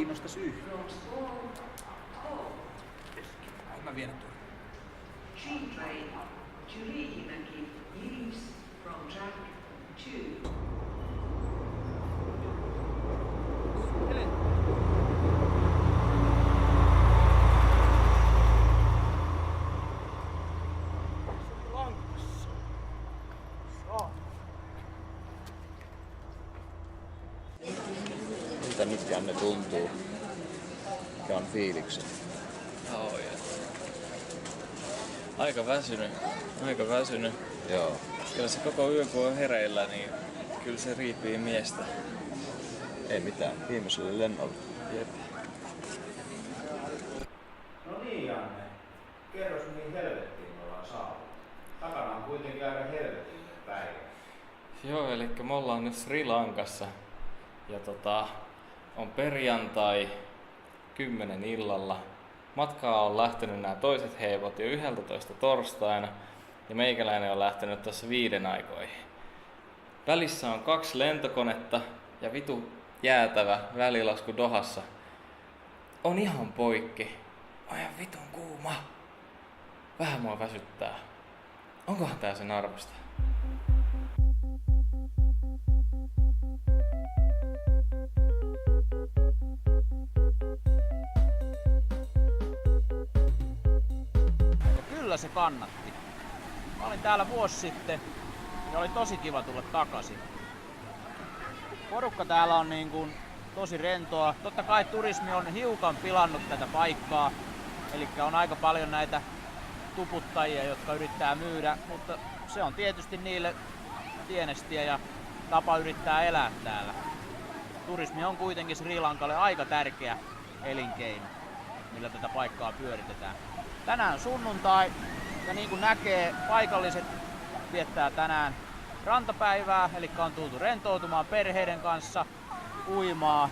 kiinnostaisi yhtään. Mä vielä tuon. Train to Riihimäki leaves from track 2. Miltä nyt Janne tuntuu? Mikä on fiilikset? Aika väsynyt. Joo. Kyllä se koko yö kun on hereillä, niin kyllä se riipii miestä. Ei mitään. Viimeiselle lennolle. Jep. No niin, Janne. Kerros mihin helvettiin me ollaan saatu. Takana on kuitenkin aika helvetillinen päivä. Joo, eli me ollaan nyt Sri Lankassa. Ja on perjantai 10 illalla. Matkaa on lähtenyt nämä toiset heivot jo 11 torstaina. Ja meikäläinen on lähtenyt tuossa 5 aikoihin. Välissä on 2 lentokonetta ja vitu jäätävä välilasku Dohassa. On ihan poikki. On ihan vitun kuuma. Vähän mua väsyttää. Onkohan tää sen arvosta? Kyllä se kannatti. Mä olin täällä vuosi sitten ja oli tosi kiva tulla takaisin. Porukka täällä on niin kuin tosi rentoa. Totta kai turismi on hiukan pilannut tätä paikkaa. Eli on aika paljon näitä tuputtajia, jotka yrittää myydä, mutta se on tietysti niille tienestiä ja tapa yrittää elää täällä. Turismi on kuitenkin Sri Lankalle aika tärkeä elinkeino, millä tätä paikkaa pyöritetään. Tänään on sunnuntai ja niin kuin näkee, paikalliset viettää tänään rantapäivää, eli on tultu rentoutumaan perheiden kanssa, uimaan,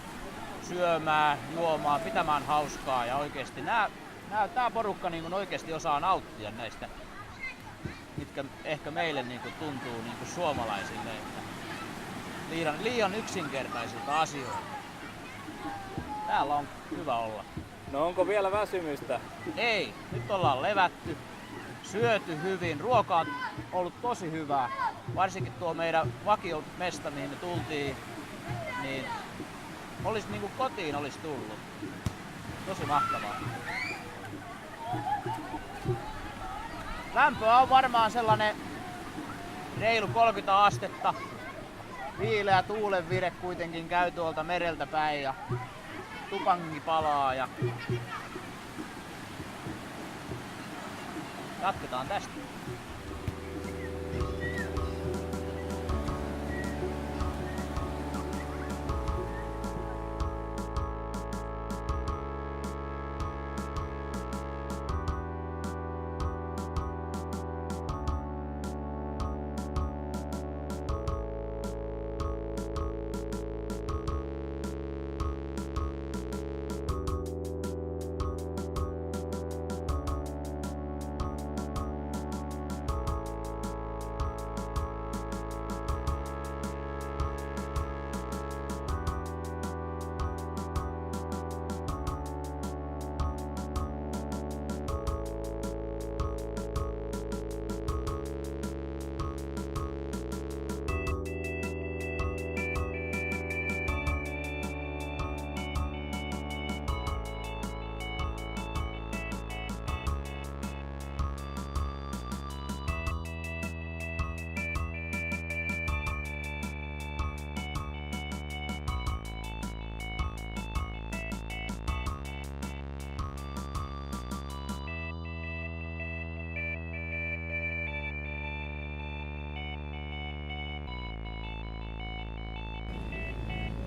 syömään, juomaan, pitämään hauskaa ja oikeesti tää porukka niin kuin oikeesti osaa nauttia näistä, mitkä ehkä meille niin kuin tuntuu niin kuin suomalaisille, että liian yksinkertaisilta asioilta. Täällä on hyvä olla. No onko vielä väsymystä? Ei, nyt ollaan levätty, syöty hyvin, ruoka on ollut tosi hyvää. Varsinkin tuo meidän vakiomesta, mihin me tultiin, niin olisi niin kuin kotiin olisi tullut. Tosi mahtavaa. Lämpöä on varmaan sellainen reilu 30 astetta. Viileä tuulenvire kuitenkin käy tuolta mereltä päin ja tupangi palaa ja jatketaan tästä.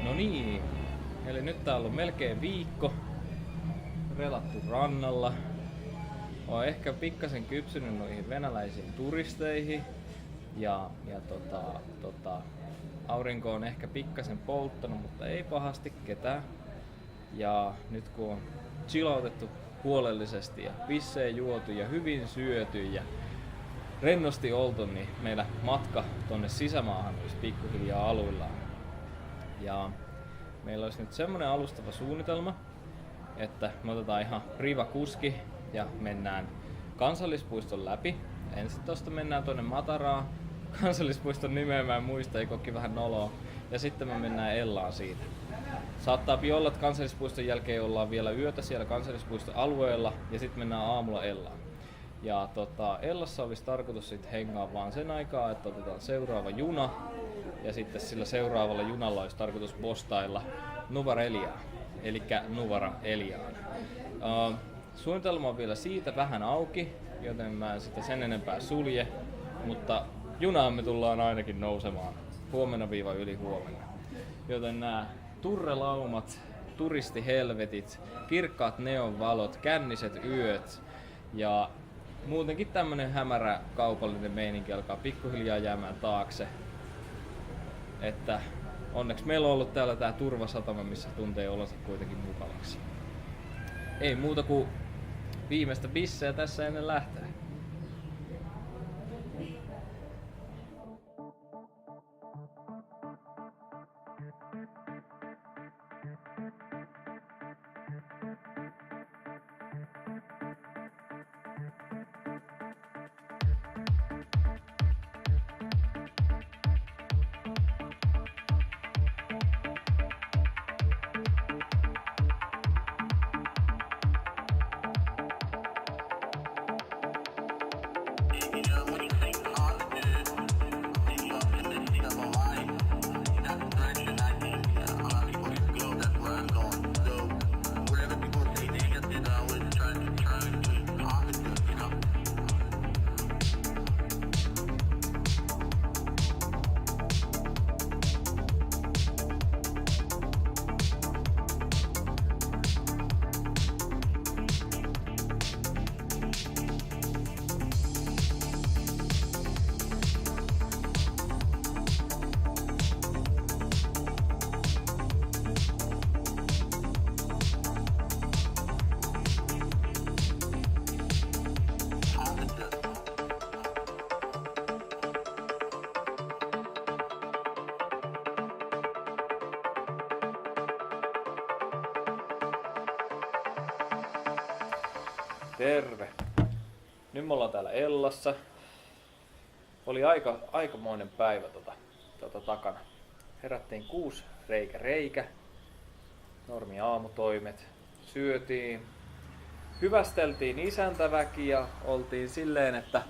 No niin, eli nyt tää on ollut melkein viikko relattu rannalla. Oon ehkä pikkasen kypsynyt noihin venäläisiin turisteihin ja aurinko on ehkä pikkasen polttanut, mutta ei pahasti ketään. Ja nyt kun on chillautettu huolellisesti ja pissejä juotu ja hyvin syöty ja rennosti oltu, niin meillä matka tonne sisämaahan olisi pikkuhiljaa aluillaan. Ja meillä olisi nyt semmonen alustava suunnitelma, että me otetaan ihan priva-kuski ja mennään kansallispuiston läpi. Ensin tosta mennään tuonne Mataraan. Kansallispuiston nimeä mä en muista, ei kokki vähän noloa. Ja sitten me mennään Ellaan siitä. Saattaa olla, että kansallispuiston jälkeen ollaan vielä yötä siellä kansallispuiston alueella ja sitten mennään aamulla Ellaan. Ja Ellassa olisi tarkoitus sitten hengaa vaan sen aikaa, että otetaan seuraava juna ja sitten sillä seuraavalla junalla olisi tarkoitus bostailla Nuvar Eliaan, eli Nuvara Eliaan. Suunnitelma on vielä siitä vähän auki, joten mä en sitä sen enempää sulje, mutta junaan me tullaan ainakin nousemaan huomenna-ylihuomenna. Joten nämä turrelaumat, turistihelvetit, kirkkaat neonvalot, känniset yöt ja muutenkin tämmönen hämärä kaupallinen meininki alkaa pikkuhiljaa jäämään taakse. Että onneksi meillä on ollut täällä tää turvasatama, missä tuntee olonsa kuitenkin mukavaksi. Ei muuta kuin viimeistä bissejä tässä ennen lähteä. Terve! Nyt me ollaan täällä Ellassa. Oli aikamoinen päivä takana. Herättiin 6 reikä. Normi aamutoimet. Syötiin. Hyvästeltiin isäntäväki ja oltiin silleen, että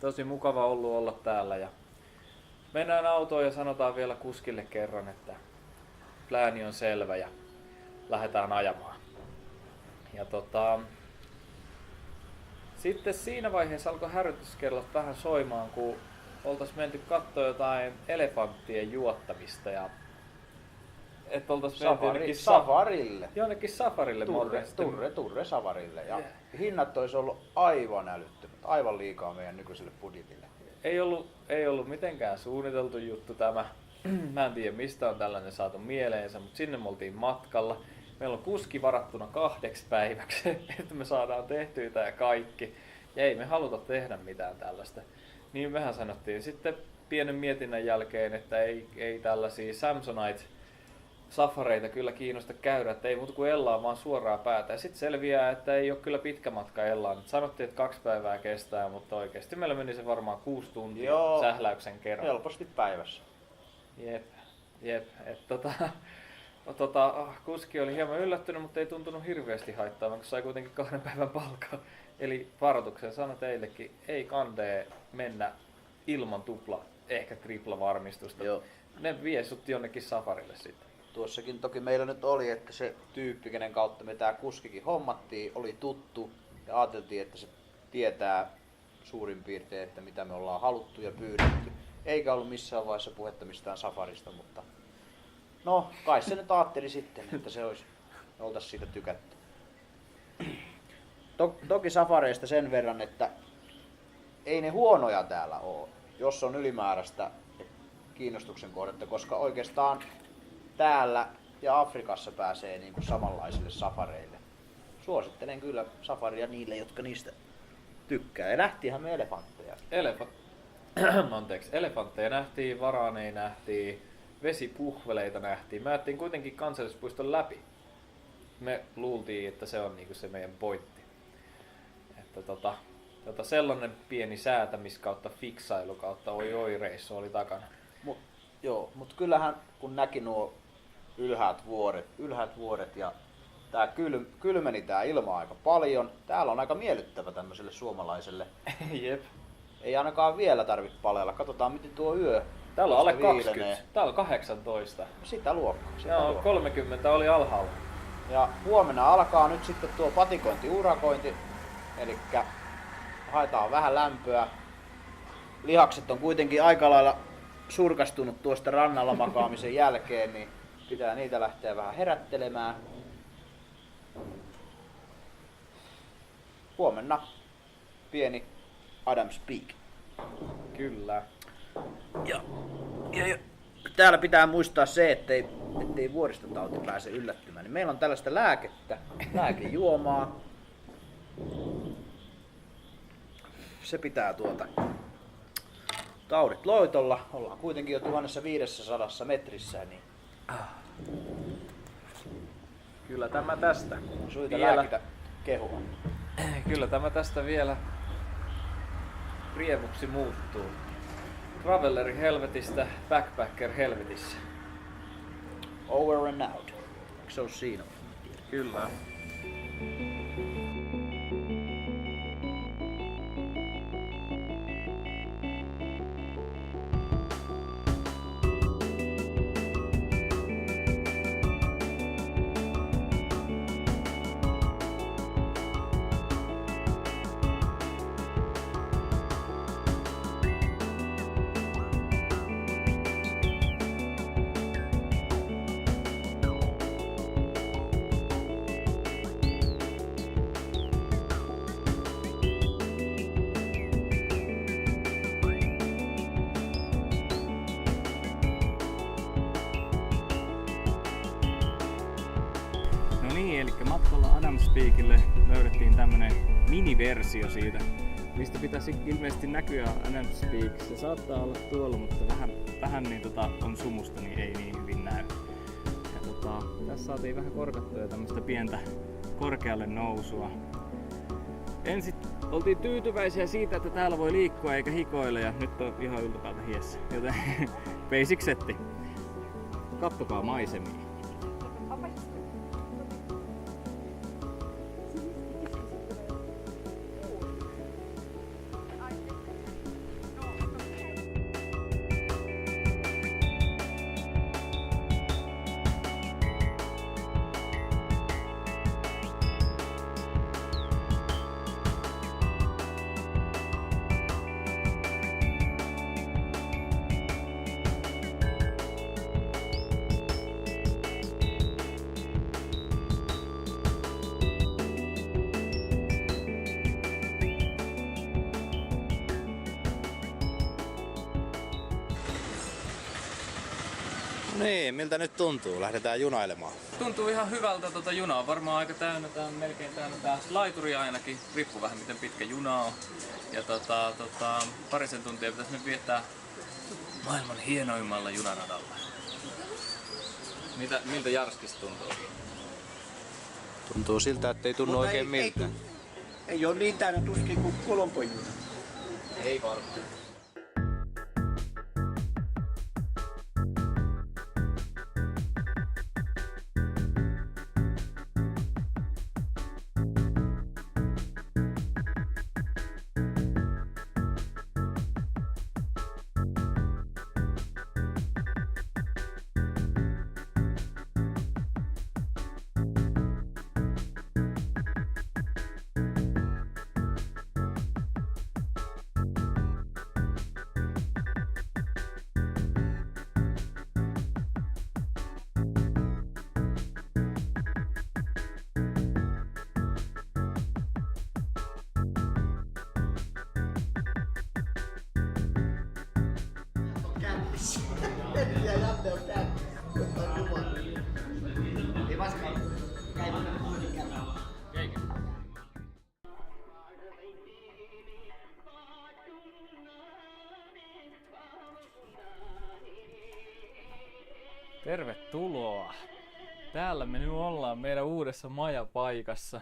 tosi mukava ollut olla täällä. Ja mennään autoon ja sanotaan vielä kuskille kerran, että plääni on selvä ja lähdetään ajamaan. Ja sitten siinä vaiheessa alkoi hälytyskellot vähän soimaan, kun oltais menty kattoo jotain elefanttien juottamista ja että oltais menty safarille. Jonnekin safarille. Turre safarille. Ja hinnat olisi ollut aivan älyttömät, aivan liikaa meidän nykyiselle budjetille. Ei ollut mitenkään suunniteltu juttu tämä. Mä en tiedä mistä on tällainen saatu mieleensä, mutta sinne me oltiin matkalla. Meillä on kuski varattuna 2 päiväksi, että me saadaan tehtyä tää kaikki. Ja ei me haluta tehdä mitään tällaista. Niin mehän sanottiin sitten pienen mietinnän jälkeen, että ei tällaisia Samsonite-safareita kyllä kiinnosta käydä, että ei muuta kuin Ellaan vaan suoraa päätä. Ja sitten selviää, että ei ole kyllä pitkä matka Ellaan. Sanottiin, että 2 päivää kestää, mutta oikeasti meillä meni se varmaan 6 tuntia sähläyksen kerran. Helposti päivässä. Jep. Kuski oli hieman yllättynyt, mutta ei tuntunut hirveästi haittaavan, kun sai kuitenkin 2 päivän palkkaa. Eli varoituksen sano teillekin, ei kandee mennä ilman ehkä tripla varmistusta. Joo. Ne vie sut jonnekin safarille sitten. Tuossakin toki meillä nyt oli, että se tyyppi, kenen kautta me tää kuskikin hommattiin, oli tuttu ja ajateltiin, että se tietää suurin piirtein, että mitä me ollaan haluttu ja pyydetty. Eikä ollut missään vaiheessa puhetta mistään safarista, mutta no, kai se nyt ajatteli sitten, että se oltaisiin siitä tykätty. Toki safareista sen verran, että ei ne huonoja täällä ole, jos on ylimääräistä kiinnostuksen kohdetta, koska oikeastaan täällä ja Afrikassa pääsee niin kuin samanlaisille safareille. Suosittelen kyllä safaria niille, jotka niistä tykkää. Ja nähtiinhän me elefantteja. Elefantteja nähtiin, varaaneja nähtiin, vesipuhveleita nähtiin. Me ajettiin kuitenkin kansallispuiston läpi. Me luultiin, että se on niinku se meidän pointti. Että sellainen pieni säätämis kautta fiksailu kautta oi-oi-reissu oli takana. Mut kyllähän kun näki nuo ylhäät vuoret ja tää kylmeni tää ilma aika paljon. Täällä on aika miellyttävä tämmöiselle suomalaiselle. Jep. Ei ainakaan vielä tarvitse palella. Katsotaan miten tuo yö. Täällä on alle tuosta 20. viilenee. Täällä on 18. Sitä luokkaa. Joo, 30 oli alhaalla. Ja huomenna alkaa nyt sitten tuo patikointi-urakointi. Elikkä haetaan vähän lämpöä. Lihakset on kuitenkin aika lailla surkastunut tuosta rannalla makaamisen jälkeen, niin pitää niitä lähteä vähän herättelemään. Huomenna pieni Adams Peak. Kyllä. Ja täällä pitää muistaa se, ettei vuoristotauti pääse yllättymään. Niin meillä on tällaista lääkejuomaa. Se pitää taudit loitolla. Ollaan kuitenkin jo 1500 metrissä, niin Kyllä tämä tästä. on syytä Vielä. lääkitä kehua. Kyllä tämä tästä vielä riemuksi muuttuu. Traveleri helvetistä, backpacker helvetissä. Over and out. Eikö se ole siinä? Kyllä. No niin, eli matkalla Adams Peakille löydettiin tämmönen miniversio siitä, mistä pitäisi ilmeisesti näkyä Adams Peak. Se saattaa olla tuolla, mutta vähän niin on sumusta, niin ei niin hyvin näy. Ja tässä saatiin vähän korkattua tämmöistä pientä korkealle nousua. Ensin oltiin tyytyväisiä siitä, että täällä voi liikkua eikä hikoile, ja nyt on ihan yltäpäältä hiessä. Joten basic setti. Kattokaa maisemia. Niin, miltä nyt tuntuu? Lähdetään junailemaan. Tuntuu ihan hyvältä, juna on varmaan aika täynnä, tää on melkein täynnä tää laituri ainakin, riippuu vähän miten pitkä juna on. Ja parisen tuntia pitäisi nyt viettää maailman hienoimmalla junaradalla. Miltä Jarskista tuntuu? Tuntuu siltä, ettei tunnu oikein miltään. Ei ole niin täynnä tuskin kuin Kolonkojuna. Ei varmaan. Kämpissä. Ja Janne on kämpissä. Jotain jumala. Ei vaskaan käymällä muuten kämpissä. Tervetuloa! Täällä me nyt ollaan meidän uudessa majapaikassa.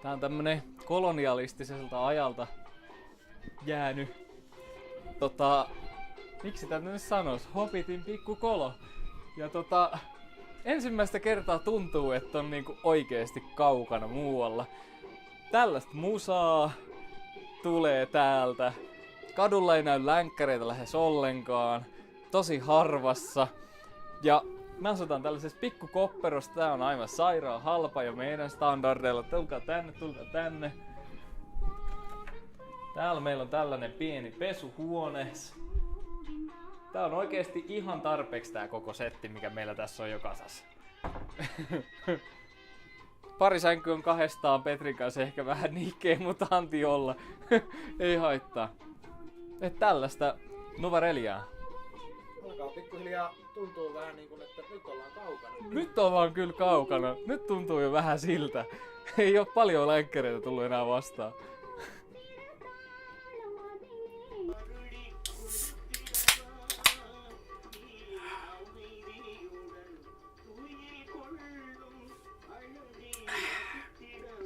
Tää on tämmönen kolonialistiselta ajalta jäänyt miksi tätä nyt sanois? Hobbitin pikkukolo. Ja ensimmäistä kertaa tuntuu, että on niinku oikeesti kaukana muualla. Tällaista musaa tulee täältä. Kadulla ei näy länkkäreitä lähes ollenkaan. Tosi harvassa. Ja me asutaan tällaisessa pikkukopperossa. Tää on aivan sairaan halpa jo meidän standardeilla. Tulkaa tänne. Täällä meillä on tällainen pieni pesuhuone. Tää on oikeesti ihan tarpeeksi tää koko setti, mikä meillä tässä on jo kasassa. Pari sänky on kahdestaan Petrin kanssa ehkä vähän niikkeen, mutta anti olla. Ei haittaa. Et tällaista Nuvareliaa. Alkaa pikkuhiljaa tuntuu vähän niin kuin, että nyt ollaan kaukana. Nyt ollaan kyllä kaukana. Nyt tuntuu jo vähän siltä. Ei oo paljon länkkäreitä tullut enää vastaan.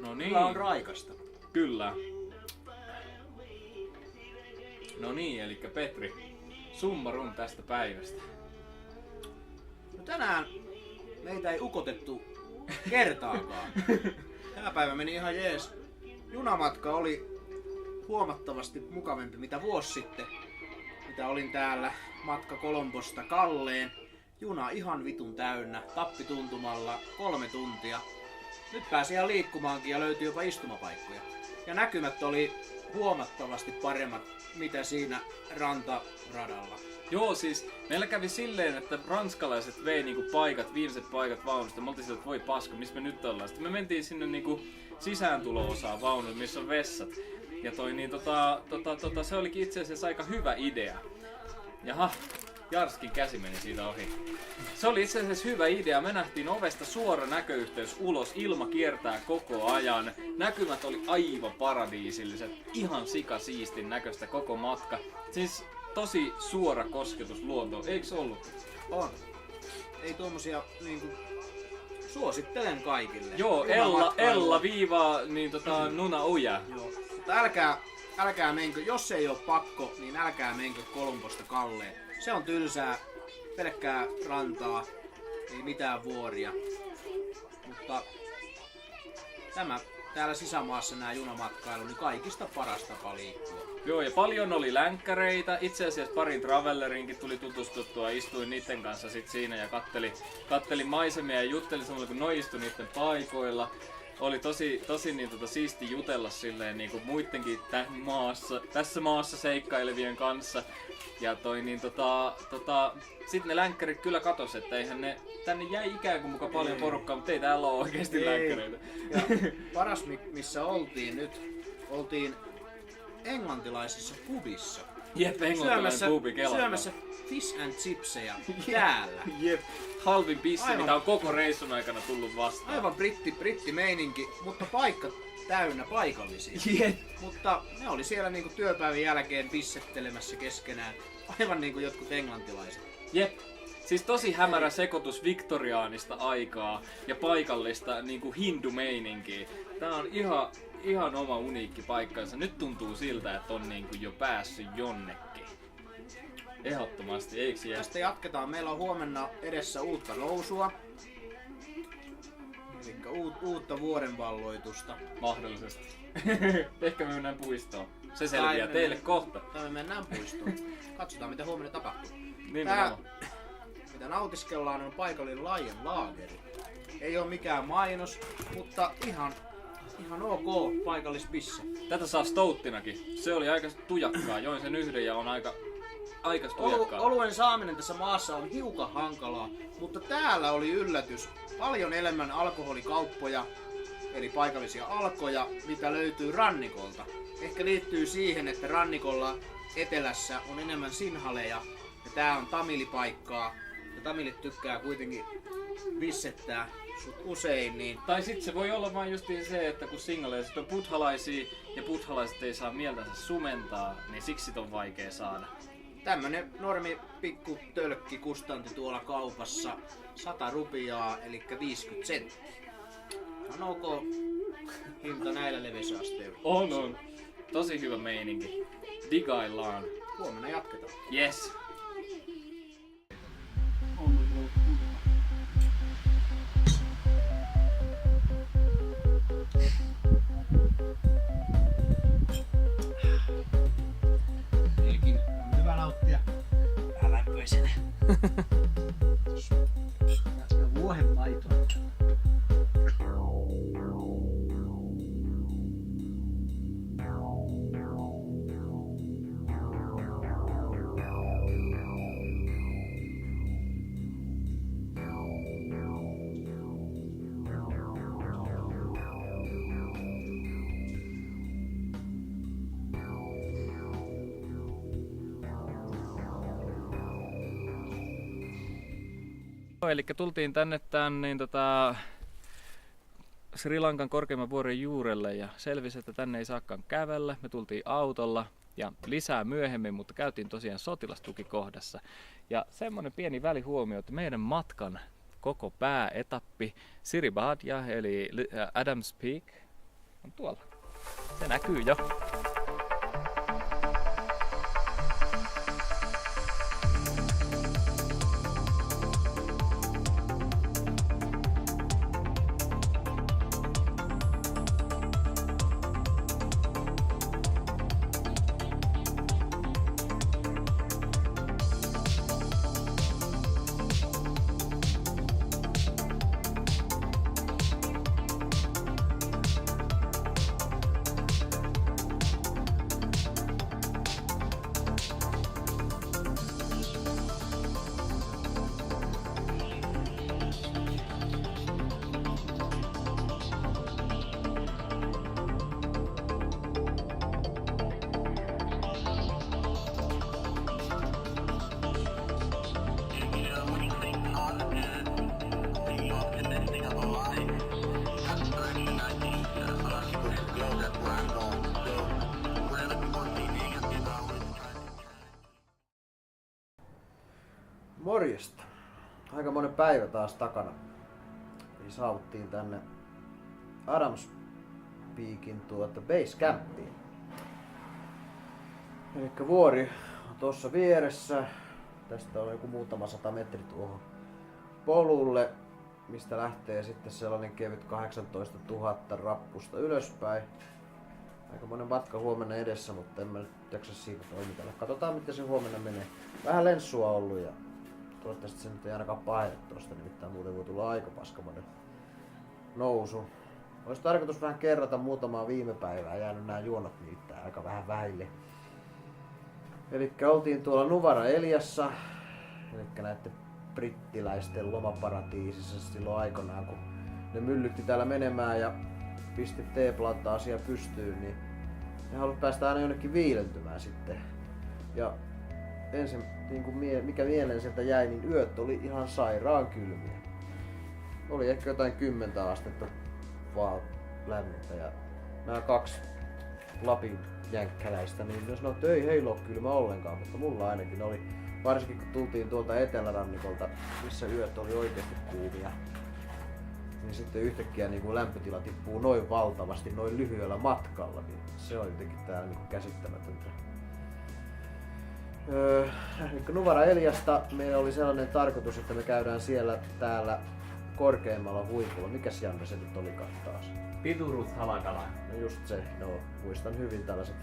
No niin. Kyllä on raikasta. Kyllä. No niin, eli Petri, summarum tästä päivästä. No tänään meitä ei ukotettu kertaakaan. Tämä päivä meni ihan jees. Junamatka oli huomattavasti mukavampi mitä vuosi sitten. Mitä olin täällä matka Kolombosta Kalleen. Juna ihan vitun täynnä, tappituntumalla 3 tuntia. Nyt pääsi ihan liikkumaankin ja löytyi jopa istumapaikkoja. Ja näkymät oli huomattavasti paremmat mitä siinä rantaradalla. Joo, siis meillä kävi silleen, että ranskalaiset vei niinku viimeiset paikat vaunusta. Me oltiin sillä, että voi paska, missä me nyt ollaan. Sitten me mentiin sinne niinku sisääntulo-osaan vaunuun, missä on vessat. Ja se olikin itse asiassa aika hyvä idea. Jaha, Jarskin käsi meni siitä ohi. Se oli itse asiassa hyvä idea. Me nähtiin ovesta suora näköyhteys ulos. Ilma kiertää koko ajan. Näkymät oli aivan paradiisilliset. Ihan sikasiistin näköistä koko matka. Siis tosi suora kosketus luontoon. Eiks ollut? On. Ei tuommoisia niinku suosittelen kaikille. Joo, Ella viivaa niin Nuna Uja. Joo. Mutta älkää menkö, jos ei oo pakko, niin älkää menkö Kolombosta Kalleen. Se on tylsää, pelkkää rantaa, ei mitään vuoria. Mutta tämä täällä sisämaassa nämä junamatkailu, niin kaikista paras tapa liikkua. Joo, ja paljon oli länkkäreitä. Itse asiassa parin travellerinkin tuli tutustuttua. Istuin niiden kanssa sit siinä ja kattelin maisemia ja juttelin samalla kun noi istui niiden paikoilla. Oli tosi siisti jutella silleen niinku muidenkin tässä maassa seikkailevien kanssa. Ja sit ne länkkärit kyllä katos, että eihän ne, tänne jäi ikään kuin muka paljon porukkaa, mutta ei täällä ole oikeesti länkkäreitä. Ja paras missä oltiin englantilaisessa pubissa. Jep, englantilainen pubi kelalla. Syömässä fish and chipsejä täällä. Jep, halvin pissi, mitä on koko reissun aikana tullut vastaan. Aivan britti meininki, mutta paikka täynnä paikallisia. Jep. Mutta ne oli siellä niinku työpäivän jälkeen pissettelemässä keskenään. Aivan niinku jotkut englantilaiset. Jep. Siis tosi hämärä sekoitus viktoriaanista aikaa ja paikallista niinku hindumeininkiä. Tää on ihan oma uniikki paikkansa. Nyt tuntuu siltä, että on niinku jo päässyt jonnekin. Ehdottomasti, eiks jää? Tästä jatketaan. Meillä on huomenna edessä uutta nousua. Elikkä uutta vuodenvalloitusta. Mahdollisesti. Ehkä me mennään puistoon. Se selviää teille kohta. Tai me mennään puistoon. Katsotaan mitä huomenna tapahtuu. Nimenomaan. Mitä nautiskellaan on paikallinen Lion Lageri. Ei oo mikään mainos, mutta ihan ok paikallispissa. Tätä saa stouttinakin. Se oli aika tujakkaa. Join sen yhden ja on aika tujakkaa. Oluen saaminen tässä maassa on hiukan hankalaa, mutta täällä oli yllätys. Paljon enemmän alkoholikauppoja, eli paikallisia alkoja, mitä löytyy rannikolta. Ehkä liittyy siihen, että rannikolla etelässä on enemmän sinhaleja ja tää on tamilipaikkaa. Ja tamilit tykkää kuitenkin vissettää sut usein, niin... Tai sit se voi olla vain justiin se, että kun singalaiset on buddhalaisia ja buddhalaiset ei saa mieltänsä sumentaa, niin siksi sit on vaikea saada. Tämmönen normi pikku tölkki kustanti tuolla kaupassa 100 rupiaa, eli 50 senttiä. On ok hinta näillä levesasteilla. On. Tosi hyvä meininki. Digaillaan. Huomenna jatketaan. Yes. Eikin on hyvä nauttia. Vähän lämpöisenä. Ja vuohen maitoa. Eli tultiin tänne niin Sri Lankan korkeimman vuoren juurelle ja selvisi, että tänne ei saakaan kävellä. Me tultiin autolla ja lisää myöhemmin, mutta käytiin tosiaan sotilastukikohdassa. Ja semmonen pieni välihuomio, että meidän matkan koko pääetappi Siribadja eli Adams Peak on tuolla. Se näkyy jo. Morjesta. Aika monen päivä taas takana. Eli saavuttiin tänne Adams Peakin base campiin. Elikkä vuori on tuossa vieressä. Tästä on joku muutama 100 metriä tuohon polulle, mistä lähtee sitten sellainen kevyt 18 000 rappusta ylöspäin. Aika monen matka huomenna edessä, mutta en mä nyt jaksa siitä toimitella. Katsotaan miten se huomenna menee. Vähän lenssua ollut ja toivottavasti se nyt ei ainakaan pahene tosta, nimittäin muuten voi tulla aika paskamainen nousu. Olisi tarkoitus vähän kerrata muutamaa viime päivää, jäänyt nämä juonot niittää aika vähän vähille. Elikkä oltiin tuolla Nuvara Eliassa, elikkä näiden brittiläisten lomaparatiisissa silloin aikanaan, kun ne myllytti täällä menemään ja pisti teeplantaasia pystyyn, niin ne halusi päästä aina jonnekin viilentymään sitten. Ja ensin, niin kuin mikä mieleen sieltä jäi, niin yöt oli ihan sairaan kylmiä. Oli ehkä jotain 10 astetta vaan lämmintä ja nämä 2 Lapin jänkkäläistä, niin ne sanoi, että ei heillä ole kylmä ollenkaan, mutta mulla ainakin oli. Varsinkin kun tultiin tuolta etelärannikolta, missä yöt oli oikeasti kuumia, niin sitten yhtäkkiä niin kun lämpötila tippuu noin valtavasti, noin lyhyellä matkalla, niin se on jotenkin täällä niin käsittämätöntä. Nuvara Eliasta meillä oli sellainen tarkoitus, että me käydään siellä täällä korkeimmalla huipulla. Mikäs Janne se nyt olikaan taas? Piturut Halakala. No just se, no muistan hyvin tällaiset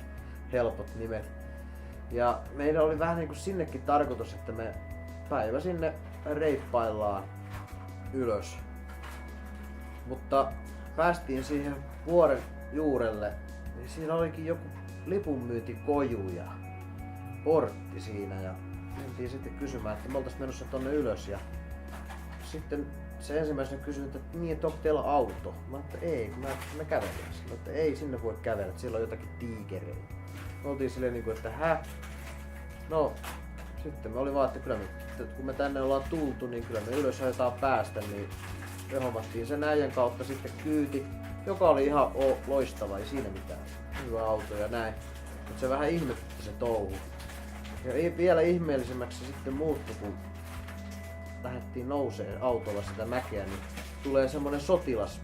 helpot nimet. Ja meillä oli vähän niin kuin sinnekin tarkoitus, että me päivä sinne reippaillaan ylös. Mutta päästiin siihen vuoren juurelle, niin siinä olikin joku lipunmyyntikoju ja portti siinä ja mentiin sitten kysymään, että me oltais menossa tonne ylös ja sitten se ensimmäisenä kysyi, että niin, että onko teillä auto? Mä että ei, kun me kävelemme. Mä että ei sinne voi kävellä, että siellä on jotakin tiikereitä. Me oltiin silleen niin kuin, että No, sitten me oli vaan, että kyllä kun me tänne ollaan tultu, niin kyllä me ylös ajetaan päästä, niin me hommattiin sen äijän kautta sitten kyyti, joka oli ihan loistava, ei siinä mitään. Hyvä auto ja näin. Mutta se vähän ihmetti se touhu. Ja vielä ihmeellisemmäksi se sitten muuttui, kun lähdettiin nousee autolla sitä mäkeä, niin tulee semmonen sotilas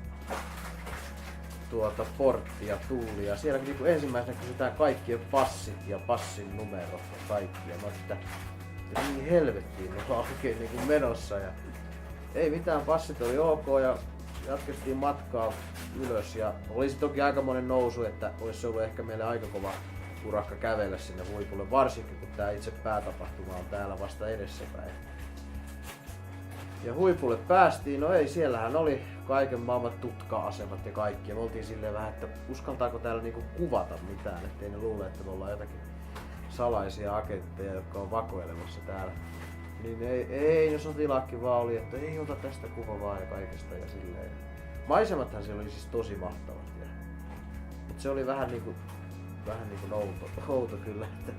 portti ja tuuli. Ja siellä niin ensimmäisenä kysytään kaikkien passit ja passin numerot ja kaikki. Ja mä että niin helvettiin, ne on oikein niin menossa. Ja ei mitään, passit oli ok ja jatkettiin matkaa ylös. Ja olisi toki aikamoinen nousu, että olisi ollut ehkä meille aika kova urakka kävellä sinne huipulle. Varsinkin kun tää itse päätapahtuma on täällä vasta edessäpäin. Ja huipulle päästiin, no ei, siellähän oli kaiken maailman tutka-asemat ja kaikki. Ja me oltiin silleen vähän, että uskaltaako täällä niinku kuvata mitään, ettei ne luule, että me ollaan jotakin salaisia agentteja, jotka on vakoilemassa täällä. Niin ei ne sotilaakin vaan oli, että ei ota tästä kuvaa ja kaikesta ja silleen. Maisemathan siellä oli siis tosi mahtavat. Ja... Mut se oli vähän niinku outo kyllä, että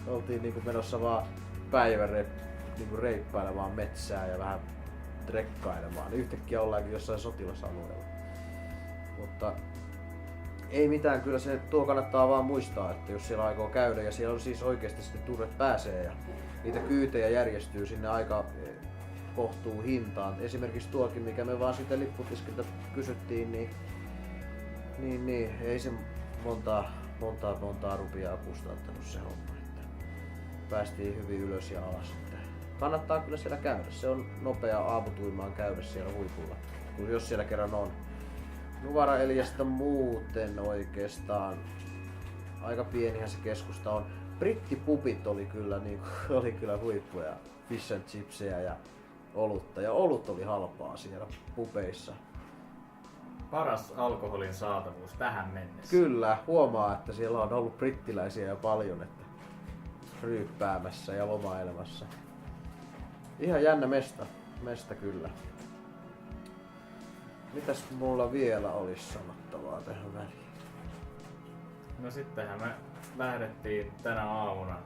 oltiin niinku menossa vaan päivän niinku reippailemaan metsää ja vähän trekkailemaan. Yhtäkkiä ollaankin jossain sotilasalueella. Mutta ei mitään, kyllä se tuo kannattaa vaan muistaa, että jos siellä aikoo käydä ja siellä on siis oikeasti sitten turret pääsee ja niitä kyytejä järjestyy sinne aika kohtuu hintaan. Esimerkiksi tuokin, mikä me vaan siitä lipputiskiltä kysyttiin, niin ei se montaa rupiaa kustantanut se homma. Että päästiin hyvin ylös ja alas. Että kannattaa kyllä siellä käydä. Se on nopea aamutuimaan käydä siellä huipulla, jos siellä kerran on. Nuvara Eliasta muuten oikeastaan aika pienihän se keskusta on. Brittipupit oli kyllä huippuja, fish and chipsejä ja olutta. Ja olut oli halpaa siellä pubeissa. Paras alkoholin saatavuus tähän mennessä. Kyllä, huomaa, että siellä on ollut brittiläisiä jo paljon, että ryyppäämässä ja lomailemassa. Ihan jännä mesta kyllä. Mitäs mulla vielä olisi sanottavaa tähän väliin? No sittenhän me lähdettiin tänä aamuna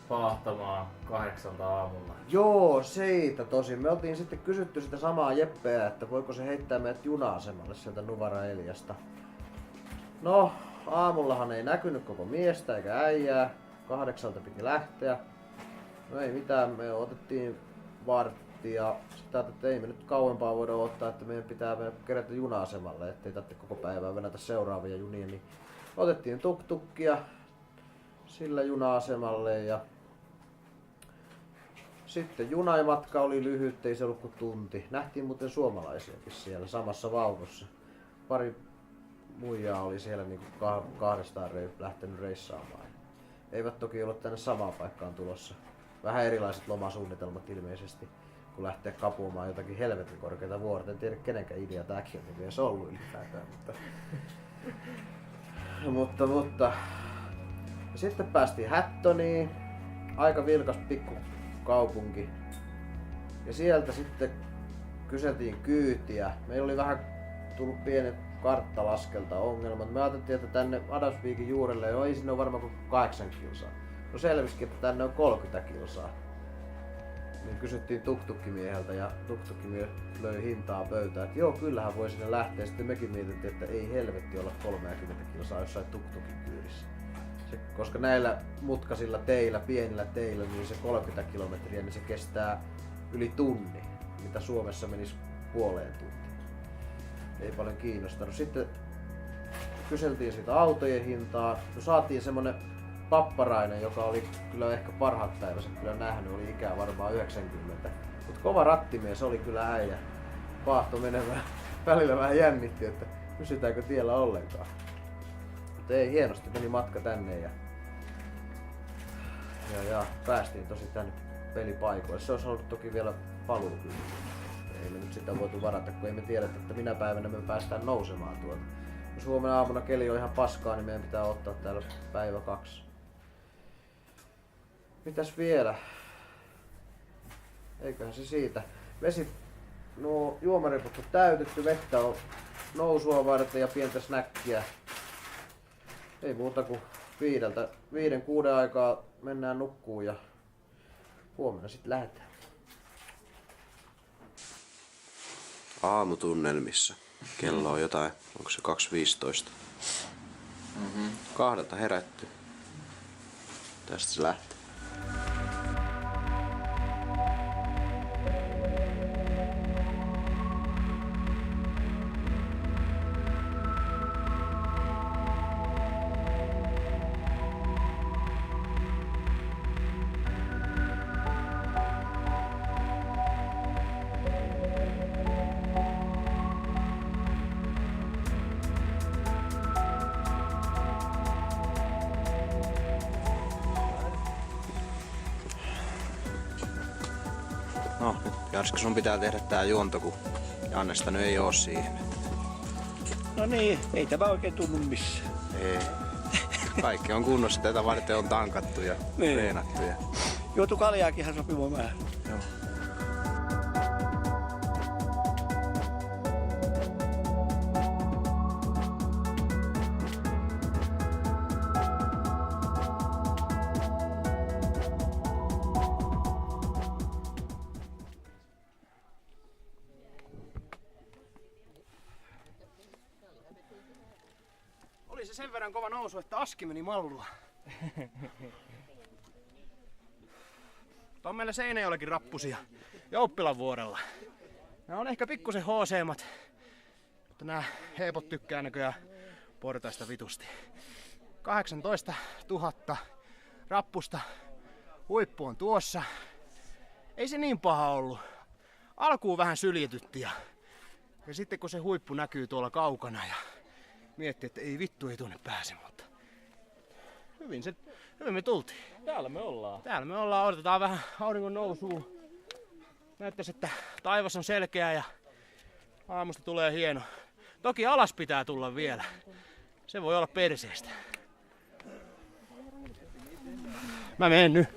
paahtamaan 8 aamulla. Joo, siitä tosi. Me oltiin sitten kysytty sitä samaa Jeppeä, että voiko se heittää meidät juna-asemalle sieltä Nuvara Eliasta. No, aamullahan ei näkynyt koko miestä eikä äijää. 8 piti lähteä. No ei mitään, me otettiin varttia. Sitten että ei me nyt kauempaa voida ottaa, että meidän pitää kerätä juna-asemalle, ettei tarvitse koko päivää venätä seuraavia junia. Niin otettiin tuk-tukkia sillä juna-asemalle ja sitten junamatka oli lyhyt, ei se ollut kuin tunti. Nähtiin muuten suomalaisiakin siellä samassa vaunussa. Pari muijaa oli siellä niinku kahdestaan lähtenyt reissaamaan. Eivät toki ollut tänne samaan paikkaan tulossa. Vähän erilaiset lomasuunnitelmat ilmeisesti, kun lähtee kapuamaan jotakin helvetin korkeita vuorta. En tiedä kenenkään idea tääkin on edes ollut ylipäätään. Mutta. Ja sitten päästiin Hattoniin. Aika vilkas pikkukaupunki. Ja sieltä sitten kyseltiin kyytiä. Meillä oli vähän tullut pienet karttalaskelta ongelmat. Me ajateltiin, että tänne Adamsvikin juurelle ei sinne ole varmaan kuin 8 kilsaa. No selvisikin, että tänne on 30 kilsaa. Niin kysyttiin tuktukkimieheltä ja tuktukkimies löi hintaa pöytään, että joo, kyllähän voi sinne lähteä. Sitten mekin mietittiin, että ei helvetti olla 30 kilsaa jossain tuktukin kyydissä. Koska näillä mutkasilla teillä, pienillä teillä, niin se 30 kilometriä, niin se kestää yli tunni, mitä Suomessa menisi puoleen tuntiin. Ei paljon kiinnostanut. Sitten kyseltiin siitä autojen hintaa. No, saatiin semmonen papparainen, joka oli kyllä ehkä parhaat päivänsä kyllä nähnyt, oli ikää varmaan 90. Mutta kova rattimies oli kyllä äijä. Paahto menemään. Välillä vähän jännitti, että pysytäänkö tiellä ollenkaan. Mutta ei, hienosti meni matka tänne ja päästiin tosi tänne pelipaikoille. Se olisi ollut toki vielä paluu kyllä. Ei me nyt sitä voitu varata, kun ei me tiedetä, että minä päivänä me päästään nousemaan tuolta. Jos huomenna aamuna keli on ihan paskaa, niin meidän pitää ottaa täällä päivä 2. Mitäs vielä? Eiköhän se siitä. Juomariput on täytetty, vettä on nousua varten ja pientä snäkkiä. Ei muuta kuin 5-6 aikaa mennään nukkuun ja huomenna sitten lähdetään. Aamutunnelmissa. Kello on jotain, onko se 2.15? 2 herätty. Tästä se lähtee. No, nyt Jarsko, sun pitää tehdä tää juonto, kun Jannesta nyt ei oo siihen. No niin, ei tämä oikein tunnu missään. Ei. Kaikki on kunnossa, tätä varten on tankattu ja Niin. treenattu. Ja... Juotu kaljaakin ihan sopiva määrä. Joo. Oli se sen verran kova nousu, että aski meni mallua. On meillä Seinäjoellakin rappusia ja Oppilanvuorella. Nämä on ehkä pikkusen hooseemmat, mutta nämä heepot tykkää näköjään portaista vitusti. 18 000 rappusta. Huippu on tuossa. Ei se niin paha ollut. Alkuun vähän syljetytti ja sitten kun se huippu näkyy tuolla kaukana ja miettii, että ei vittu ei tuonne pääse, mutta hyvin me tultiin. Täällä me ollaan. Täällä me ollaan, odotetaan vähän auringon nousua. Näyttäisi, että taivas on selkeä ja aamusta tulee hieno. Toki alas pitää tulla vielä. Se voi olla perseestä. Mä menen nyt.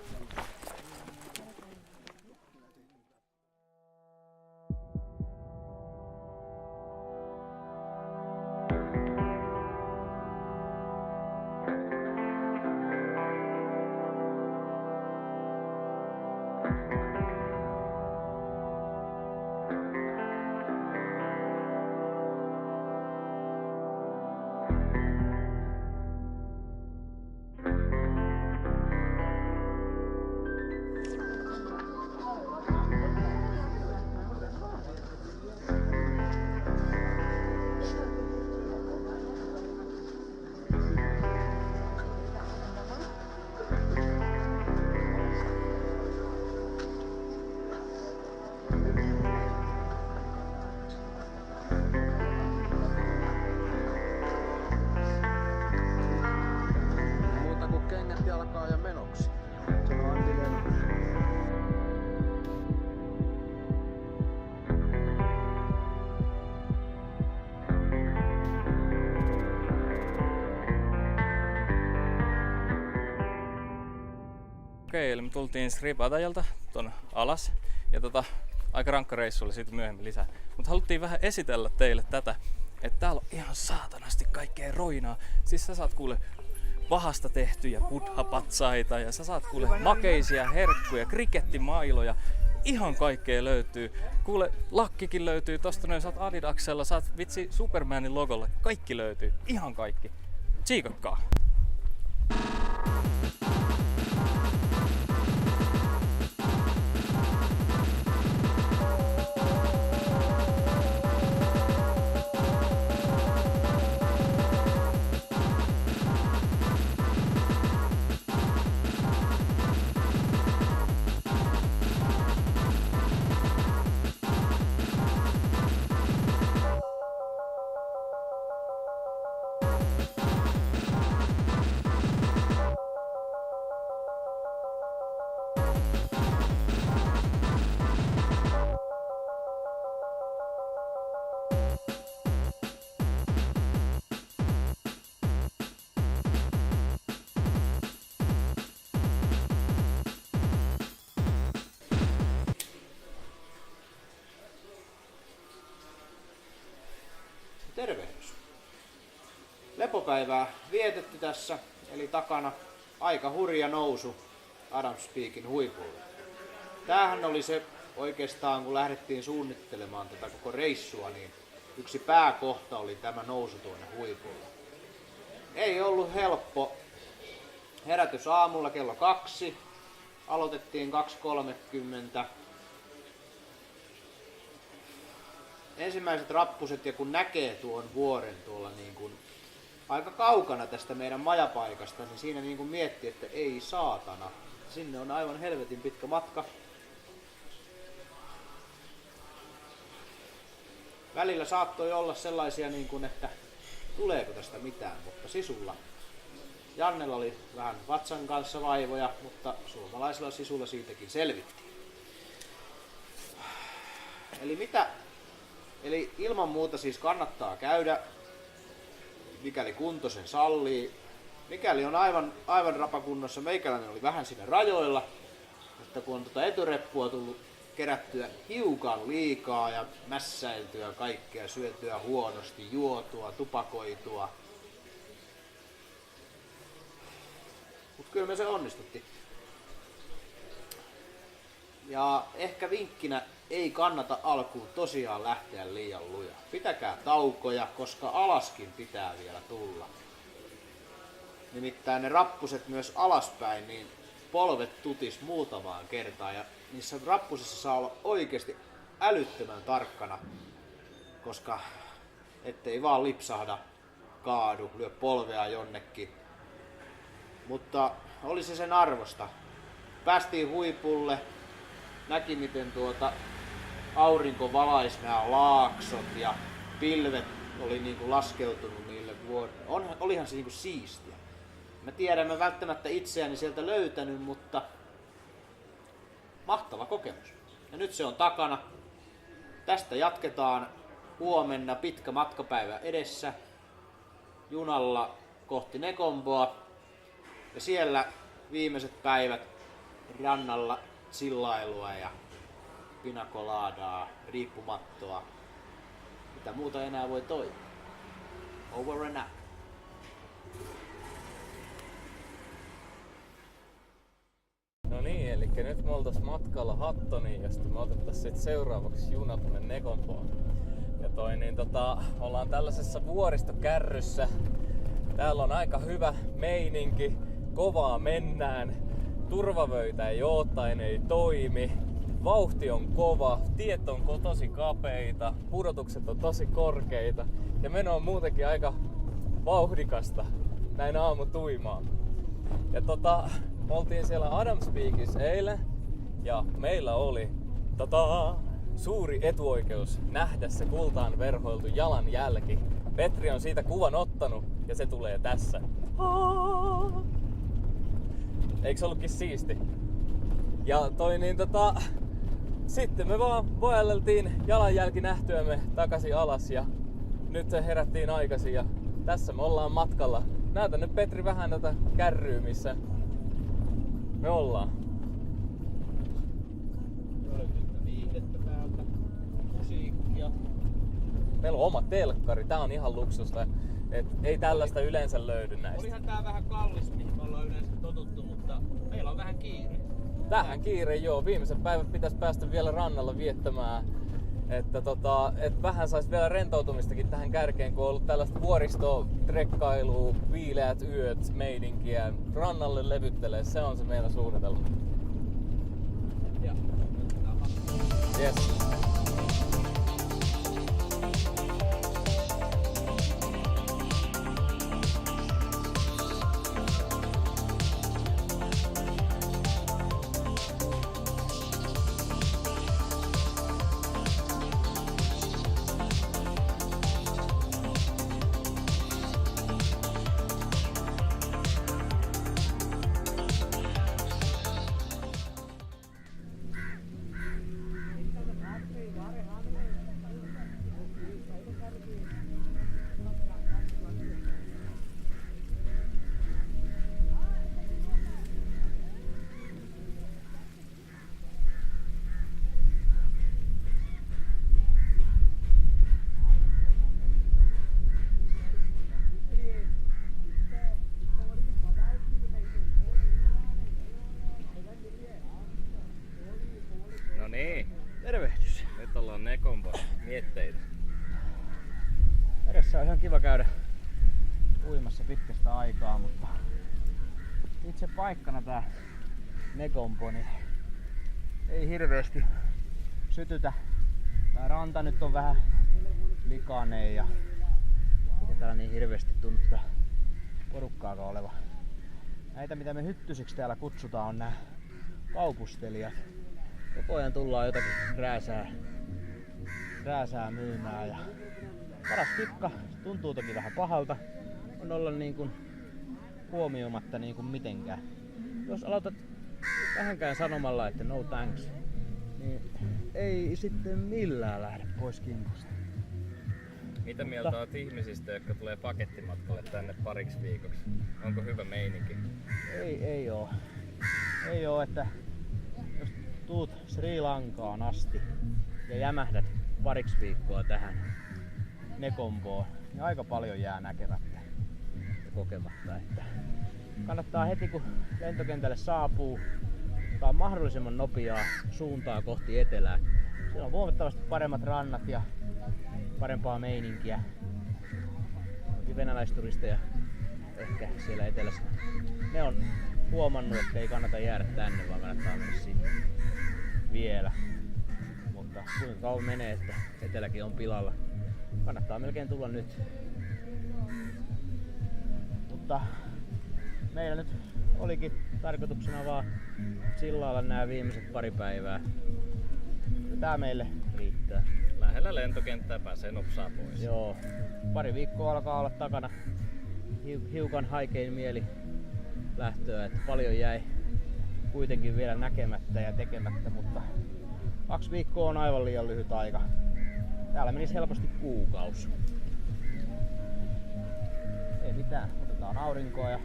Muuta kuin kengät jalkaa ja menoksi. Okei, eli me tultiin Sri Patajalta tuonne alas ja aika rankka reissu oli siitä myöhemmin lisää. Mutta haluttiin vähän esitellä teille tätä, että täällä on ihan saatanasti kaikkea roinaa. Siis sä saat kuule vahasta tehtyjä buddha-patsaita ja sä saat kuule makeisia herkkuja, krikettimailoja. Ihan kaikkea löytyy. Kuule, lakkikin löytyy tosta noin, sä oot Adidaksella, sä oot vitsi Supermanin logolla. Kaikki löytyy. Ihan kaikki. Tsiikakkaa! Tervehdys. Lepopäivää vietetty tässä, eli takana aika hurja nousu Adams Peakin huipulle. Tämähän oli se oikeastaan, kun lähdettiin suunnittelemaan tätä koko reissua, niin yksi pääkohta oli tämä nousu tuonne huipulle. Ei ollut helppo. Herätys aamulla kello 2. Aloitettiin 2.30. Ensimmäiset rappuset, ja kun näkee tuon vuoren tuolla niin kuin aika kaukana tästä meidän majapaikasta, niin siinä niin kuin miettii, että ei saatana. Sinne on aivan helvetin pitkä matka. Välillä saattoi olla sellaisia, niin kuin, että tuleeko tästä mitään, mutta sisulla. Jannella oli vähän vatsan kanssa vaivoja, mutta suomalaisella sisulla siitäkin selvittiin. Eli ilman muuta siis kannattaa käydä, mikäli kunto sen sallii. Mikäli on aivan rapakunnossa, meikäläinen oli vähän siinä rajoilla, että kun on etureppua tullut kerättyä hiukan liikaa ja mässäiltyä kaikkea, syötyä huonosti, juotua, tupakoitua. Mutta kyllä me se onnistuttiin. Ja ehkä vinkkinä ei kannata alkuun tosiaan lähteä liian lujaa. Pitäkää taukoja, koska alaskin pitää vielä tulla. Nimittäin ne rappuset myös alaspäin, niin polvet tutis muutamaan kertaan ja niissä rappusissa saa olla oikeasti älyttömän tarkkana, koska ettei vaan lipsahda, kaadu, lyö polvea jonnekin. Mutta oli se sen arvosta. Päästiin huipulle, näki miten aurinko valaisi nämä laaksot ja pilvet oli niinku laskeutunut niille olihan se niinku siistiä. Mä tiedän, mä välttämättä itseäni sieltä löytänyt, mutta mahtava kokemus. Ja nyt se on takana. Tästä jatketaan huomenna, pitkä matkapäivä edessä junalla kohti Negomboa. Ja siellä viimeiset päivät rannalla chillailua ja pinakoladaa, riippumattoa. Mitä muuta enää voi toivoa. Over and out. No niin, eli nyt me oltais matkalla Hattoniin, josta me otettais sit seuraavaksi juna tuonne Negomboon. Ja ollaan tällaisessa vuoristokärryssä. Täällä on aika hyvä meininki, kovaa mennään. Turvavöitä ei oo tai ne ei toimi. Vauhti on kova, tiet on tosi kapeita, pudotukset on tosi korkeita ja meno on muutenkin aika vauhdikasta näin aamutuimaan. Ja me oltiin siellä Adams Peakissä eilen ja meillä oli suuri etuoikeus nähdä se kultaan verhoiltu jalanjälki. Petri on siitä kuvan ottanut ja se tulee tässä. Eikö se ollutkin siisti? Ja sitten me vaan voelleltiin jalanjälki nähtyämme takaisin alas ja nyt herättiin aikaisin ja tässä me ollaan matkalla. Näytän nyt Petri vähän tätä kärryä, missä me ollaan. Löytyy viihdettä täältä, musiikkia. Meillä on oma telkkari, tää on ihan luksusta. Ei tällaista yleensä löydy näistä. Olihan tää vähän kallis, mihin me ollaan yleensä totuttu, mutta meillä on vähän kiire. Vähän kiire, joo. Viimeisen päivän pitäisi päästä vielä rannalla viettämään. Että vähän sais vielä rentoutumistakin tähän kärkeen, kun on ollut tällaista vuoristotrekkailua, viileät yöt, meidinkiä. Rannalle levyttelee, se on se meidän suunnitelma. Ja Yes. No niin, Tervehdys. nyt ollaan Negomboa mietteitä. Edessä on ihan kiva käydä uimassa pitkästä aikaa, mutta itse paikkana tää Negombo niin ei hirveesti sytytä. Tää ranta nyt on vähän likainen ja eikä täällä niin hirveesti tunnu tätä porukkaakaan oleva. Näitä mitä me hyttysiksi täällä kutsutaan on nää kaupustelijat. Koko ajan tullaan jotakin rääsää myymään ja paras tikka, tuntuu toki vähän pahalta, on olla niin kuin huomioimatta niin kuin mitenkään. Jos aloitat vähänkään sanomalla, että no thanks, niin ei sitten millään lähde pois kimpusta. Mitä mieltä olet ihmisistä, jotka tulee pakettimatkalle tänne pariksi viikoksi? Onko hyvä meininki? Ei oo. Ei oo, että jos tuut Sri Lankaan asti ja jämähdät pariksi viikkoa tähän Nekomboon, niin aika paljon jää näkemättä ja kokematta. Että kannattaa heti kun lentokentälle saapuu, ottaa mahdollisimman nopeaa suuntaa kohti etelää. Siellä on huomattavasti paremmat rannat ja parempaa meininkiä. Onkin venäläisturisteja ehkä siellä etelässä. Ne on huomannut, että ei kannata jäädä tänne, vaan kannattaa mennä sinne vielä. Mutta kuinka kauan menee, että eteläkin on pilalla. Kannattaa melkein tulla nyt. Mutta meillä nyt olikin tarkoituksena vaan chillailla nämä viimeiset pari päivää. Tää meille riittää. Lähellä lentokenttää pääsee nopsaa pois. Joo, pari viikkoa alkaa olla takana. Hiukan haikein mieli lähtöä, että paljon jäi kuitenkin vielä näkemättä ja tekemättä, mutta 2 viikkoa on aivan liian lyhyt aika. Täällä menisi helposti kuukausi. Ei mitään, otetaan aurinkoa ja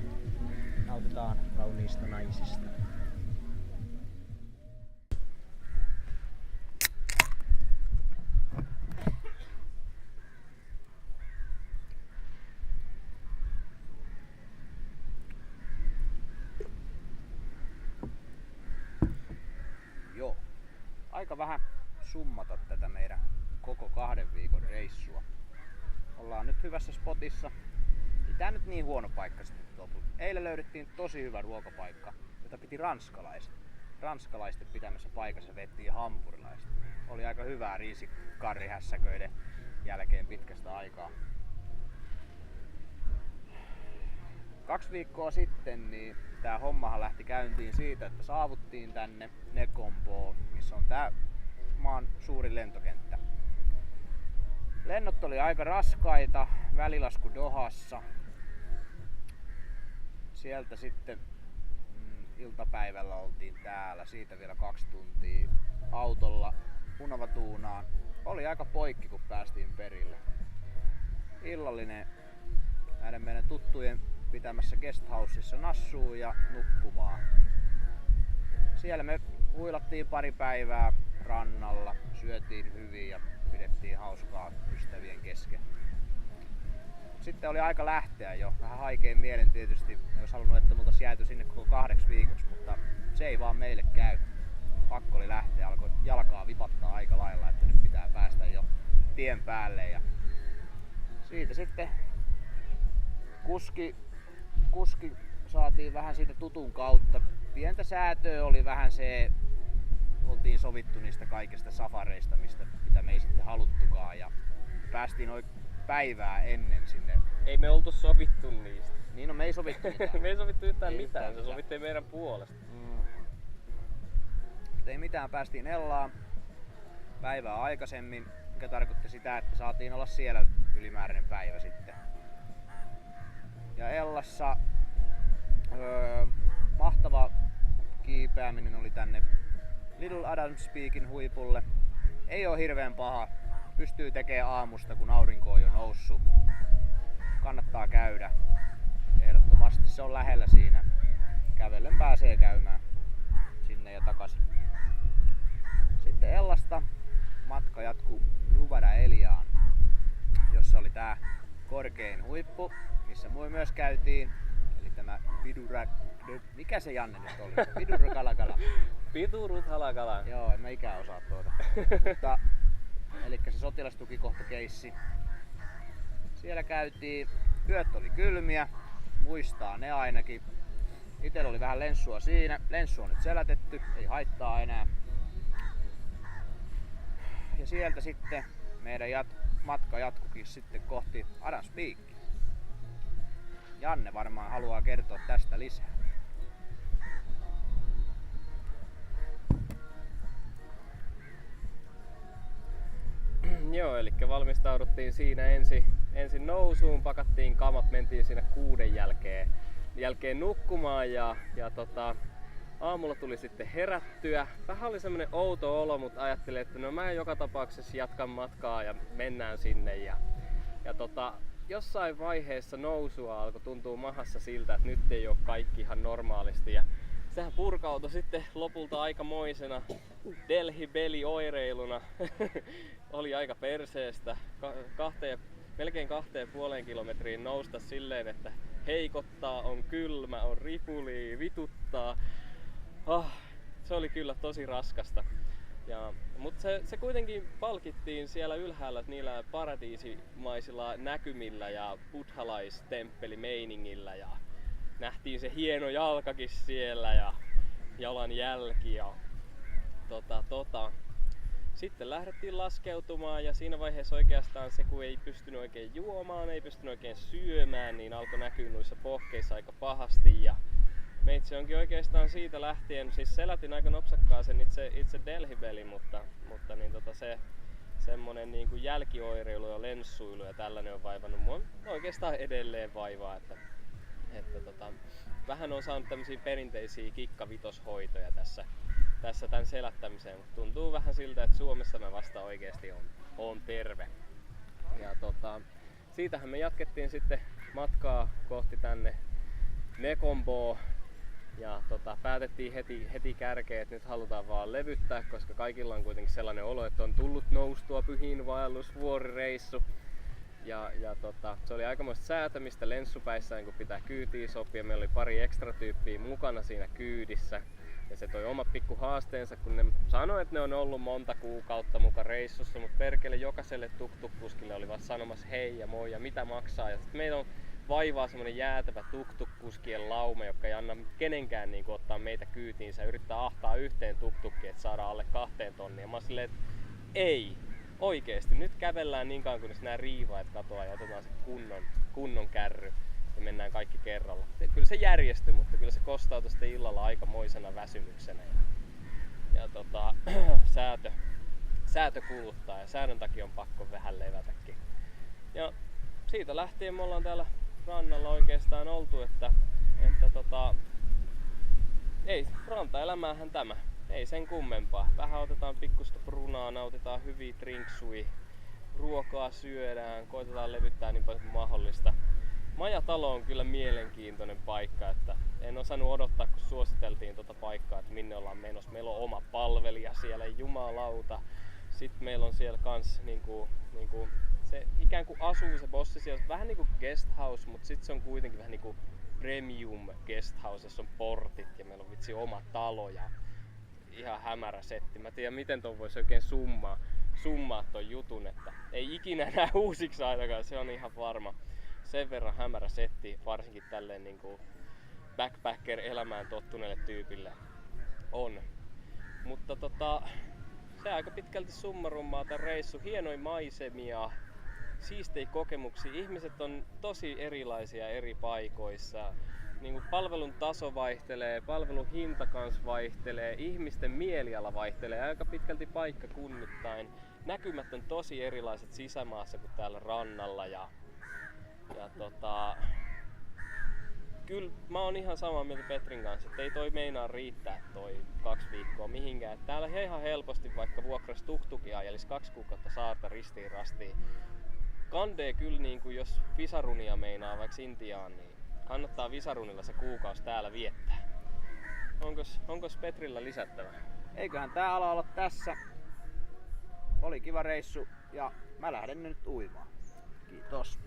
nautitaan kauniista naisista. Joo, aika vähän summata tätä meidän koko 2 viikon reissua. Ollaan nyt hyvässä spotissa. Ei tää nyt niin huono paikka sitten lopulta. Eilen löydettiin tosi hyvä ruokapaikka, jota piti ranskalaiset. Ranskalaisten pitämässä paikassa vettiin hampurilaiset. Oli aika hyvää riisikarrihässäköiden jälkeen pitkästä aikaa. 2 viikkoa sitten niin tää hommahan lähti käyntiin siitä, että saavuttiin tänne Nekomboon, missä on tää maan suurin lentokenttä. Lennot oli aika raskaita, välilasku Dohassa. Sieltä sitten iltapäivällä oltiin täällä, siitä vielä 2 tuntia autolla Punavatuunaan. Oli aika poikki kun päästiin perille. Illallinen näiden meidän tuttujen pitämässä guesthouseissa nassuu ja nukkumaan. Siellä me huilattiin pari päivää rannalla, syötiin hyvin ja pidettiin hauskaa ystävien kesken. Sitten oli aika lähteä jo. Vähän haikein mielen tietysti. Olisi halunnut, että me oltaisiin jääty sinne koko 2 viikoksi, mutta se ei vaan meille käy. Pakko oli lähteä, alkoi jalkaa vipattaa aika lailla, että nyt pitää päästä jo tien päälle. Ja siitä sitten kuski saatiin vähän siitä tutun kautta. Pientä säätöä oli vähän se, oltiin sovittu niistä kaikista safareista, mitä me ei sitten haluttukaan. Ja päästiin päivää ennen sinne. Ei me oltu sovittu niistä. Niin no me ei sovittu mitään. Me ei sovittu yhtään mitään, se sovittiin meidän puolesta. Ei mitään, päästiin Ellaan päivää aikaisemmin, mikä tarkoitti sitä, että saatiin olla siellä ylimääräinen päivä sitten. Ja Ellassa mahtava kiipeäminen oli tänne Little Adams Peakin huipulle. Ei oo hirveän paha. Pystyy tekemään aamusta, kun aurinko on jo noussut. Kannattaa käydä. Ehdottomasti se on lähellä siinä. Kävellen pääsee käymään sinne ja takaisin. Sitten Ellasta matka jatkuu Nuvada Eliaan, jossa oli tää korkein huippu, missä myös käytiin. Eli tämä mikä se Janne nyt oli? Pidurkalakala. Piduruthalakala. Joo, en mä ikään osaa tuota. Mutta elikkä se sotilastukikohtakeissi. Siellä käytiin, yöt oli kylmiä, muistaa ne ainakin. Itellä oli vähän lenssua siinä. Lenssu on nyt selätetty, ei haittaa enää. Ja sieltä sitten meidän matka jatkukin sitten kohti Adams Peak. Janne varmaan haluaa kertoa tästä lisää. Joo, eli valmistauduttiin siinä ensin nousuun, pakattiin kamat, mentiin siinä 6 jälkeen nukkumaan ja aamulla tuli sitten herättyä. Vähän oli semmonen outo olo, mutta ajattelin, että no mä joka tapauksessa jatkan matkaa ja mennään sinne. Ja jossain vaiheessa nousua alkoi tuntua mahassa siltä, että nyt ei ole kaikki ihan normaalisti. Ja sehän purkautui sitten lopulta aikamoisena Delhi Belly oireiluna. Oli aika perseestä. Melkein 2,5 kilometriin nousta silleen, että heikottaa, on kylmä, on ripuli, vituttaa. Se oli kyllä tosi raskasta. Mutta se kuitenkin palkittiin siellä ylhäällä niillä paradiisimaisilla näkymillä ja buddhalaistemppeli-meiningillä ja nähtiin se hieno jalkakin siellä ja jalanjälki ja Sitten lähdettiin laskeutumaan ja siinä vaiheessa oikeastaan se, kun ei pystynyt oikein juomaan, ei pystynyt oikein syömään, niin alkoi näkyä noissa pohkeissa aika pahasti. Ja meitsi onkin oikeastaan siitä lähtien, siis selätin aika nopsakkaan sen itse Delhi Belly, mutta se semmonen niin kuin jälkioireilu ja lenssuilu ja tällainen on vaivannut mua oikeastaan edelleen vaivaa, että vähän on saanut tämmöisiä perinteisiä kikkavitoshoitoja tässä tämän selättämiseen, mutta tuntuu vähän siltä, että Suomessa mä vasta oikeesti on terve. Ja siitähän me jatkettiin sitten matkaa kohti tänne Nekomboa ja päätettiin heti kärkeen, että nyt halutaan vaan levyttää, koska kaikilla on kuitenkin sellainen olo, että on tullut noustua pyhiinvaellusvuorireissu. Ja se oli aikamoista säätämistä lenssupäissään, kun pitää kyytiin sopia. Meillä oli pari ekstra tyyppiä mukana siinä kyydissä. Ja se toi omat pikku haasteensa, kun ne sanoi, että ne on ollut monta kuukautta mukaan reissussa, mutta perkele jokaiselle tuk-tuk-kuskille oli vaan sanomassa hei ja moi ja mitä maksaa. Ja sitten meillä on vaivaa semmonen jäätävä tuk-tuk-kuskien laume, joka ei anna kenenkään niin kuin ottaa meitä kyytiinsä. Yrittää ahtaa yhteen tuk-tukkiin, että saadaan alle 2 tonnia. Mä oon silleen, että ei. Oikeesti, nyt kävellään niin kauan kunnes nää riivaajat katoaa ja otetaan se kunnon kärry ja mennään kaikki kerralla. Kyllä se järjestyi, mutta kyllä se kostautui sitten illalla aikamoisena väsymyksenä. Ja säätö kuluttaa ja säännön takia on pakko vähän levätäkin. Ja siitä lähtien me ollaan täällä rannalla oikeastaan oltu, että ei, rantaelämäähän tämä. Ei sen kummempaa. Vähän otetaan pikkusta brunaa, nautitaan hyviä drinksui, ruokaa syödään, koitetaan levyttää niin paljon kuin mahdollista. Majatalo on kyllä mielenkiintoinen paikka, että en osannut odottaa, kun suositeltiin tuota paikkaa, että minne ollaan menossa. Meillä on oma palvelija siellä, jumalauta. Sitten meillä on siellä kans niinku se ikään kuin asuu se bossi siellä, vähän niinku guest house, mutta sitten se on kuitenkin vähän niinku premium guest house, jossa on portit ja meillä on vitsi oma talo ja ihan hämärä setti. Mä tiedän miten ton voisi oikein summaa ton jutun, että ei ikinä enää uusiksi ainakaan, se on ihan varma. Sen verran hämärä setti, varsinkin tälleen niinku backpacker-elämään tottuneelle tyypille on. Mutta se aika pitkälti summarummaa tän reissu. Hienoja maisemia, siistejä kokemuksia. Ihmiset on tosi erilaisia eri paikoissa. Niin kuin palvelun taso vaihtelee, palvelun hinta kans vaihtelee, ihmisten mieliala vaihtelee aika pitkälti paikkakunnittain. Näkymät on tosi erilaiset sisämaassa kuin täällä rannalla ja kyllä mä oon ihan samaa mieltä Petrin kanssa, että ei toi meinaa riittää toi 2 viikkoa mihinkään. Täällä ihan helposti vaikka vuokras tuk-tukia ajelisi 2 kuukautta saarta ristiin rastiin. Kandee kyllä niin kuin jos visarunia meinaa vaikka Intiaan, niin kannattaa visarunilla se kuukausi täällä viettää. Onkos Petrillä lisättävää? Eiköhän tää ala olla tässä. Oli kiva reissu ja mä lähden nyt uimaan. Kiitos.